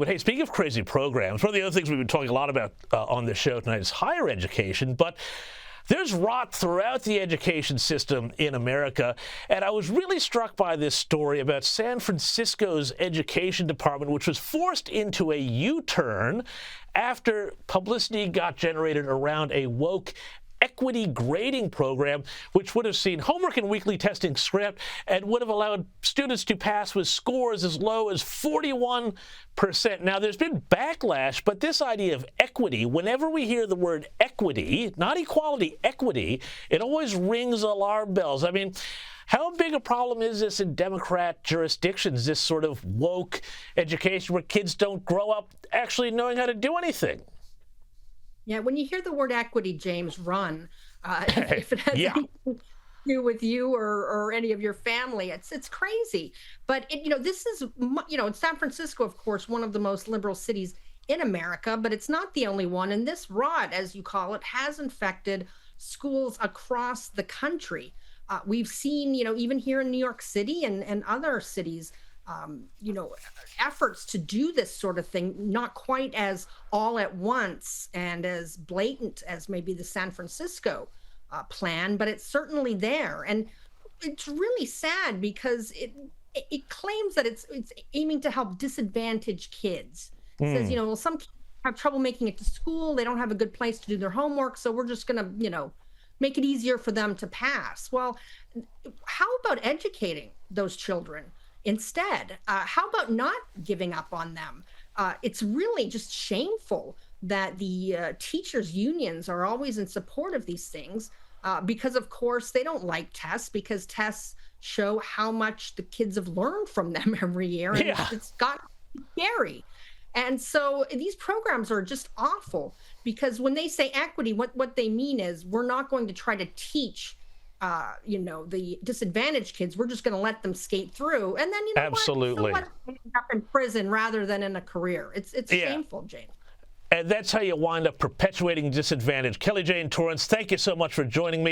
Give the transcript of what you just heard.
But hey, speaking of crazy programs, one of the other things we've been talking a lot about on this show tonight is higher education. But there's rot throughout the education system in America, and I was really struck by this story about San Francisco's education department, which was forced into a U-turn after publicity got generated around a woke equity grading program, which would have seen homework and weekly testing scrapped and would have allowed students to pass with scores as low as 41%. Now, there's been backlash, but this idea of equity, whenever we hear the word equity, not equality, equity, it always rings alarm bells. I mean, how big a problem is this in Democrat jurisdictions, this sort of woke education where kids don't grow up actually knowing how to do anything? Yeah, when you hear the word equity, James, run. If it has anything to do with you or any of your family, it's crazy. But this is in San Francisco, of course, one of the most liberal cities in America, but it's not the only one. And this rot, as you call it, has infected schools across the country. We've seen, even here in New York City and other cities, efforts to do this sort of thing, not quite as all at once and as blatant as maybe the San Francisco plan, but it's certainly there. And it's really sad because it claims that it's aiming to help disadvantaged kids. It says, well, some kids have trouble making it to school. They don't have a good place to do their homework. So we're just going to, make it easier for them to pass. Well, how about educating those children instead? How about not giving up on them? It's really just shameful that the teachers' unions are always in support of these things because, of course, they don't like tests because tests show how much the kids have learned from them every year. And it's got scary. And so these programs are just awful because when they say equity, what they mean is we're not going to try to teach the disadvantaged kids. We're just going to let them skate through. And then, absolutely. What? So end up in prison rather than in a career. It's shameful, James. And that's how you wind up perpetuating disadvantage. Kelly Jane Torrance, thank you so much for joining me.